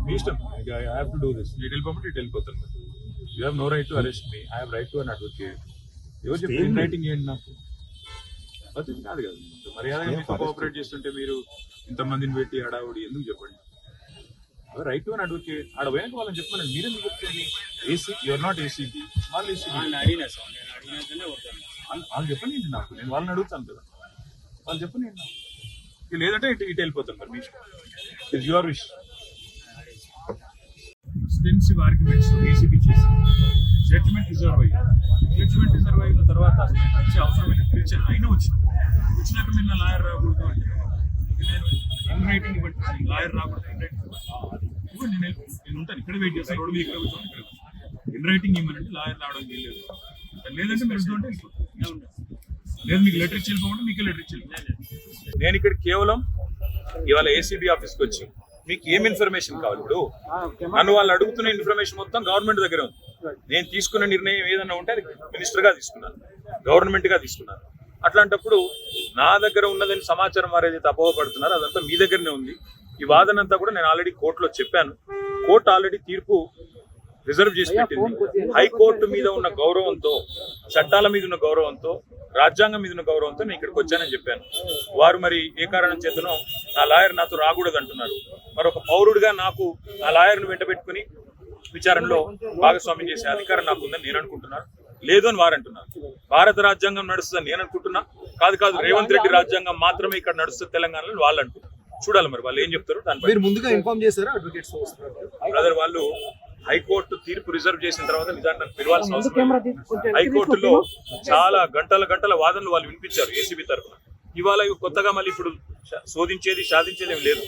మీ ఇష్టం. I have to do this. You వెళ్ళిపోమంటే ఇటు వెళ్ళిపోతాను. You have no right to arrest me. I have right to an advocate. ఎవరు చెప్పి in writing ఏంటి నాకు పద్ధతి కాదు కదా. మర్యాదగా మీతో కోఆపరేట్ చేస్తుంటే మీరు ఇంతమందిని పెట్టి హడావుడి ఎందుకు చెప్పండి. Right to an advocate. ఆడ పోయాక వాళ్ళని చెప్పమని మీరెందుకు చెప్తుంది. ఏసీ యువర్ నాట్ ఏసీబీ, వాళ్ళు ఏసీబీ. వాళ్ళు చెప్పండి నాకు, నేను వాళ్ళని అడుగుతాను కదా, వాళ్ళు చెప్పండి నాకు. లేదంటే ఇటు వెళ్ళిపోతాను. మరి మీ ఇష్టం, it's your wish. Extensive arguments ACB చేసి జడ్జిమెంట్ రిజర్వ్ అయ్యారు. జడ్జిమెంట్ రిజర్వ్ అయిన తర్వాత వచ్చే అవసరమైన పిలిచాను, అయినా వచ్చినాక నిన్న లాయర్ రాకూడదు అంటే నేను ఇన్ రైటింగ్ ఇవ్వండి, లాయర్ రాకూడదు ఇన్ రైటింగ్ ఇవ్వండి. నేను ఉంటాను ఇక్కడ, వెయిట్ చేస్తాను. రోడ్డు మీద ఇక్కడ కూర్చొని ఇక్కడ ఇన్ రైటింగ్ ఇవ్వమంటే లాయర్ రావడం లేదు. లేదంటే మీరు ఉంటే లేదు, మీకు లెటర్ ఇచ్చి వెళ్ళిపోమంటే మీకే లెటర్ ఇచ్చి వెళ్ళిపోండి. నేను ఇక్కడ కేవలం ఇవాళ ఏసీబీ ఆఫీస్కి వచ్చి మీకు ఏం ఇన్ఫర్మేషన్ కావాలి. ఇప్పుడు నన్ను వాళ్ళు అడుగుతున్న ఇన్ఫర్మేషన్ మొత్తం గవర్నమెంట్ దగ్గర ఉంది. నేను తీసుకున్న నిర్ణయం ఏదన్నా ఉంటే అది మినిస్టర్గా తీసుకున్నాను, గవర్నమెంట్గా తీసుకున్నాను. అట్లాంటప్పుడు నా దగ్గర ఉన్నదని సమాచారం వారు ఏదైతే అపోహపడుతున్నారో అదంతా మీ దగ్గరనే ఉంది. ఈ వాదన అంతా కూడా నేను ఆల్రెడీ కోర్టులో చెప్పాను. కోర్టు ఆల్రెడీ తీర్పు రిజర్వ్ చేసి పెట్టింది. హైకోర్టు మీద ఉన్న గౌరవంతో, చట్టాల మీద ఉన్న గౌరవంతో, రాజ్యాంగం మీద ఉన్న గౌరవంతో నేను ఇక్కడికి వచ్చానని చెప్పాను. వారు మరి ఏ కారణం చేతనో నా లాయర్ నాతో రాకూడదు అంటున్నారు. మరి ఒక పౌరుడిగా నాకు నా లాయర్ను వెంట పెట్టుకుని విచారణలో భాగస్వామ్యం చేసే అధికారం నాకు ఉందని నేను అనుకుంటున్నాను. లేదు అని వారు అంటున్నారు. భారత రాజ్యాంగం నడుస్తుందని నేను అనుకుంటున్నా. కాదు, రేవంత్ రెడ్డి రాజ్యాంగం మాత్రమే ఇక్కడ నడుస్తుంది తెలంగాణలో వాళ్ళు అంటున్నారు. చూడాలి మరి వాళ్ళు ఏం చెప్తారు. దాని ముందుగా ఇన్ఫార్మ్ చేశారా అడ్వకేట్స్? బ్రదర్, వాళ్ళు హైకోర్టు తీర్పు రిజర్వ్ చేసిన తర్వాత నిజాన్ని నన్ను పిలవాల్సిన అవసరం లేదు. హైకోర్టులో చాలా గంటల వాదనలు వాళ్ళు వినిపించారు ఏసీబీ తరఫున. ఇవాళ కొత్తగా మళ్ళీ ఇప్పుడు శోధించేది సాధించేది ఏం లేదు.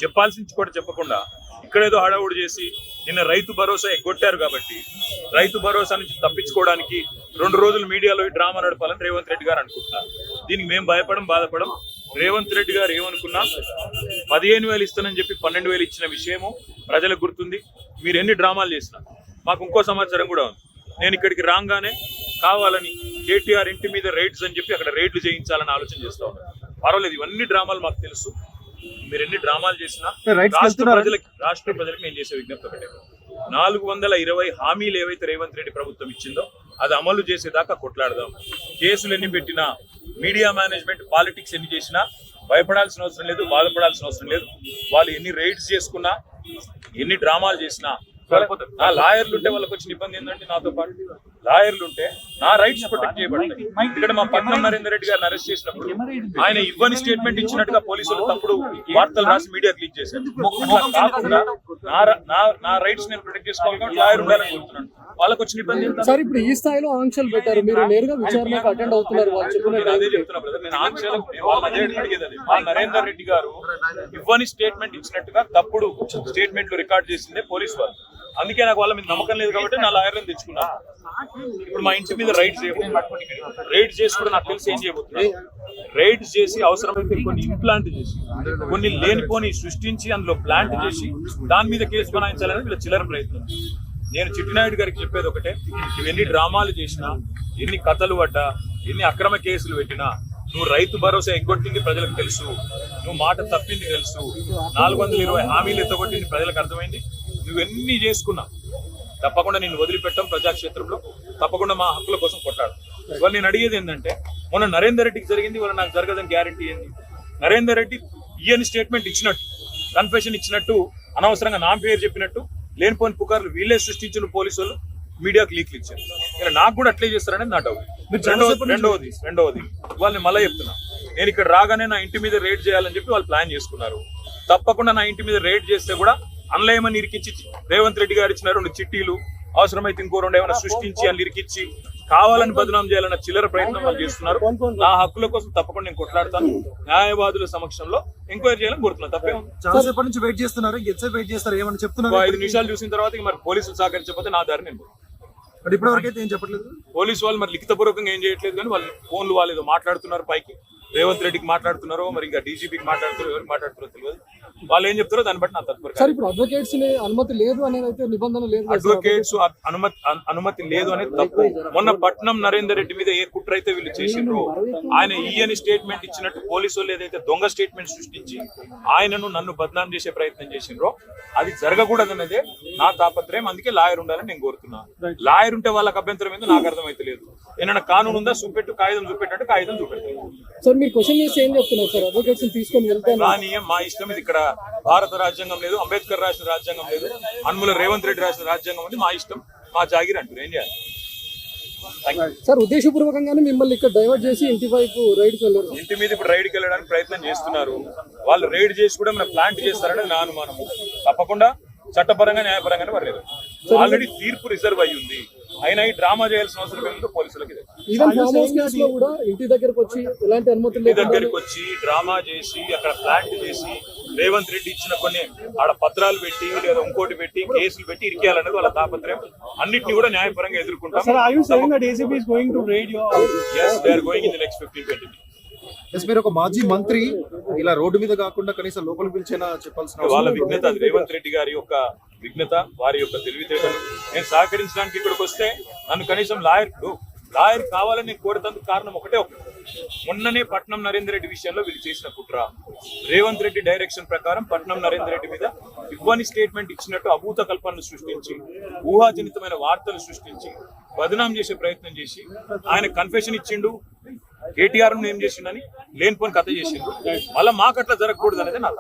చెప్పాల్సింది కూడా చెప్పకుండా ఇక్కడేదో హడావుడు చేసి నిన్న రైతు భరోసా ఎగ్గొట్టారు కాబట్టి రైతు భరోసా నుంచి తప్పించుకోవడానికి 2 రోజులు మీడియాలో ఈ డ్రామా నడపాలని రేవంత్ రెడ్డి గారు అనుకుంటున్నారు. దీనికి మేము బాధపడం. రేవంత్ రెడ్డి గారు ఏమనుకున్నా 15,000 ఇస్తానని చెప్పి 12,000 ఇచ్చిన విషయము ప్రజలకు గుర్తుంది. మీరు ఎన్ని డ్రామాలు చేసినా మాకు ఇంకో సమాచారం కూడా ఉంది. నేను ఇక్కడికి రాగానే కావాలని కేటీఆర్ ఇంటి మీద రైడ్స్ అని చెప్పి అక్కడ రైడ్లు చేయించాలని ఆలోచన చేస్తా ఉన్నాను. పర్వాలేదు, ఇవన్నీ డ్రామాలు మాకు తెలుసు. మీరు ఎన్ని డ్రామాలు చేసినా రాష్ట్ర ప్రజలకు నేను చేసే విజ్ఞప్తి ఒకటే, 420 హామీలు ఏవైతే రేవంత్ రెడ్డి ప్రభుత్వం ఇచ్చిందో అది అమలు చేసేదాకా కొట్లాడదాం. కేసులు ఎన్ని పెట్టినా, మీడియా మేనేజ్మెంట్ పాలిటిక్స్ ఎన్ని చేసినా భయపడాల్సిన అవసరం లేదు, బాధపడాల్సిన అవసరం లేదు. వాళ్ళు ఎన్ని రైడ్స్ చేసుకున్నా, ఎన్ని డ్రామాలు చేసినా నా లాయర్లు ఉంటే వాళ్ళకి వచ్చిన ఇబ్బంది ఏంటంటే, నాతో పాటు లాయర్లు ఉంటే నా రైట్స్ ప్రొటెక్ట్ చేయబడతాయి. ఇక్కడ మా పట్నం నరేందర్ రెడ్డి గారిని అరెస్ట్ చేసినప్పుడు ఆయన ఇవ్వని స్టేట్మెంట్ ఇచ్చినట్టుగా పోలీసులు తప్పుడు వార్తలు రాసి మీడియా లీక్ చేశారు. అట్లా కాకుండా నా రైట్స్ నేను ప్రొటెక్ట్ చేసుకోవాలి కాబట్టి లాయర్ ఉండాలని కోరుతున్నాను. వాళ్ళకి వచ్చిన ఇబ్బంది సార్. ఇప్పుడు ఈ స్థాయిలో ఆంక్షలు పెట్టారు, మీరు నేరుగా విచారణకు అటెండ్ అవుతున్నారు. అదే చెప్తున్నా బ్రదర్, నేను ఆంక్షలకు అడిగేది అది. మా నరేందర్ రెడ్డి గారు ఇవ్వని స్టేట్మెంట్ ఇచ్చినట్టుగా తప్పుడు స్టేట్మెంట్లు రికార్డ్ చేసిందే పోలీసు వాళ్ళు. అందుకే నాకు వాళ్ళ మీద నమ్మకం లేదు కాబట్టి నా లాయర్లను తెచ్చుకున్నా. ఇప్పుడు మా ఇంటి మీద రైడ్స్ చేసి కూడా నాకు తెలిసి ఏం చేయబోతున్నారు. రైడ్స్ చేసి అవసరమైతే కొన్ని ఇంప్లాంట్ చేసి, కొన్ని లేనిపోని సృష్టించి అందులో ప్లాంట్ చేసి దాని మీద కేసు బనాయించాలని వీళ్ళ చిల్లర ప్రయత్నం. నేను చిట్టినాయుడు గారికి చెప్పేది ఒకటే, నువ్వు ఎన్ని డ్రామాలు చేసినా, ఎన్ని కథలు పడ్డా, ఎన్ని అక్రమ కేసులు పెట్టినా, నువ్వు రైతు భరోసా ఎగ్గొట్టింది ప్రజలకు తెలుసు, నువ్వు మాట తప్పింది తెలుసు, 420 హామీలు ఎత్తగొట్టింది ప్రజలకు అర్థమైంది. నువ్వెన్ని చేసుకున్నా తప్పకుండా నేను వదిలిపెట్టాం. ప్రజాక్షేత్రంలో తప్పకుండా మా హక్కుల కోసం కొట్టాడు. ఇవాళ నేను అడిగేది ఏంటంటే, మొన్న నరేందర్ రెడ్డికి జరిగింది, ఇవాళ నాకు జరగదని గ్యారంటీ ఏంది? నరేందర్ రెడ్డి ఈయన స్టేట్మెంట్ ఇచ్చినట్టు, కన్ఫెషన్ ఇచ్చినట్టు, అనవసరంగా నా పేరు చెప్పినట్టు లేనిపోని పుకార్లు వీళ్ళే సృష్టించిన పోలీసు వాళ్ళు మీడియాకి లీక్లు ఇచ్చారు. ఇలా నాకు కూడా అట్లే చేస్తారనేది నా డౌట్. రెండవది వాళ్ళని మళ్ళీ చెప్తున్నా, నేను ఇక్కడ రాగానే నా ఇంటి మీద రైడ్ చేయాలని చెప్పి వాళ్ళు ప్లాన్ చేసుకున్నారు. తప్పకుండా నా ఇంటి మీద రైడ్ చేస్తే కూడా అన్లయమని ఇరికిచ్చి రేవంత్ రెడ్డి గారు ఇచ్చిన 2 చిట్టీలు, అవసరమైతే ఇంకో రెండు ఏమైనా సృష్టించి అని ఇరికిచ్చి కావాలని బదనాం చేయాలన్న చిల్లర ప్రయత్నం వాళ్ళు చేస్తున్నారు. నా హక్కుల కోసం తప్పకుండా నేను కొట్లాడతాను. న్యాయవాదుల సమక్షంలో ఎంక్వైరీ చేయాలని కోరుతున్నాను. తప్పే చాలా సేపటి నుంచి వెయిట్ చేస్తున్నారు, ఎంతసేపు వెయిట్ చేస్తారు, ఏమని చెప్తున్నారు? 5 నిమిషాలు చూసిన తర్వాత ఇక మరి పోలీసులు సహకరించకపోతే నా దారి నేను బట్ ఇప్పటివరకు అయితే ఏం చెప్పట్లేదు. పోలీసు వాళ్ళు మరి లిఖితపూర్వకంగా ఏం చేయట్లేదు, కానీ వాళ్ళు ఫోన్లు వాళ్ళు ఏదో మాట్లాడుతున్నారు. పైకి రేవంత్ రెడ్డికి మాట్లాడుతున్నారో మరి ఇంకా డీజీపీకి మాట్లాడుతారో ఎవరికి మాట్లాడుతారో తెలియదు. వాళ్ళు ఏం చెప్తారో దాన్ని బట్టి నా తత్పరి. సార్ ఇప్పుడు అడ్వకేట్స్ అనుమతి లేదు అనేది అయితే నిబంధన లేదు. అడ్వకేట్స్ అనుమతి లేదు అనేది తప్పు. మొన్న పట్నం నరేందర్ రెడ్డి మీద ఏ కుట్ర అయితే వీళ్ళు చేసిండ్రో, ఆయన ఈయని స్టేట్మెంట్ ఇచ్చినట్టు పోలీసు వాళ్ళు ఏదైతే దొంగ స్టేట్మెంట్ సృష్టించి ఆయనను నన్ను బదనాం చేసే ప్రయత్నం చేసిండ్రో అది జరగకూడదన్నదే నా తాపత్రయం. అందుకే లాయర్ ఉండాలని నేను కోరుతున్నా. లాయర్ ఉంటే వాళ్ళకి అభ్యంతరం ఏందో నాకు అర్థమైతే లేదు. ఏమైనా కానూన్ ఉందా చూపెట్టు, కాగితం చూపెట్టు, కాగితం చూపెట్టాను. సార్ మీరు క్వశ్చన్ చేసి ఏం చెప్తున్నారు సార్? అడ్వకేట్స్ తీసుకొని వెళ్తే కానీ మా ఇష్టం. ఇది ఇక్కడ భారత రాజ్యాంగం లేదు, అంబేద్కర్ రాసిన రాజ్యాంగం లేదు, అన్ముల రేవంత్ రెడ్డి రాసిన రాజ్యాంగం ఉంది. మా ఇష్టం, మా జాగిరి అంటారు. ఏం చేయాలి సార్? ఉద్దేశపూర్వకంగానే మిమ్మల్ని ఇక్కడ డైవర్ట్ చేసి ఇంటి వైపు రైడ్ కి వెళ్ళారు. ఇంటి మీద ఇప్పుడు రైడ్కి వెళ్ళడానికి ప్రయత్నం చేస్తున్నారు. వాళ్ళు రైడ్ చేసి కూడా మన ప్లాంట్ చేస్తారని నా అనుమానము. తప్పకుండా చట్టపరంగా న్యాయపరంగానే పర్లేదు. ఆల్రెడీ తీర్పు రిజర్వ్ అయ్యి ఉంది. అయినా ఈ డ్రామా చేయాల్సిన అవసరం ఏముందో పోలీసులకి. ఈవెన్ ఫామ్ హౌస్ కేసు లో కూడా ఇంటి దగ్గరకు వచ్చి ఎలాంటి అనుమతులు ఇంటి దగ్గరికి వచ్చి డ్రామా చేసి అక్కడ ప్లాంట్ చేసి రేవంత్ రెడ్డి ఇచ్చిన కొన్ని ఆడ పత్రాలు పెట్టి లేదా ఇంకోటి పెట్టి కేసులు పెట్టి ఇరికేయాలనేది వాళ్ళ తాపత్రయం. అన్నిటిని కూడా న్యాయపరంగా ఎదుర్కొంటాం. Yes, they are going in the next 15-20 minutes. మీరు ఒక మాజీ మంత్రి ఇలా రోడ్డు మీద కాకుండా కనీసం లోపలికి పిలిచేనా చెప్పాల్సిన వాళ్ళ విఘ్నత అది. రేవంత్ రెడ్డి గారి యొక్క విఘ్నత, వారి యొక్క తెలివితేటలు. నేను సహకరించడానికి ఇక్కడికి వస్తే నన్ను కనీసం లాయర్ కావాలని నేను కోరుతందుకు కారణం ఒకటే. మొన్ననే పట్నం నరేందర్ రెడ్డి విషయంలో వీళ్ళు చేసిన కుట్ర, రేవంత్ రెడ్డి డైరెక్షన్ ప్రకారం పట్నం నరేందర్ రెడ్డి మీద ఇవ్వని స్టేట్మెంట్ ఇచ్చినట్టు అభూత కల్పనలు సృష్టించి, ఊహాజనితమైన వార్తలు సృష్టించి బదనాం చేసే ప్రయత్నం చేసి ఆయన కన్ఫెషన్ ఇచ్చిండు, కేటీఆర్ ఏం చేసిండని లేనిపోని కథ చేసిండు. మళ్ళీ మాకు అట్లా జరగకూడదు అనేది నా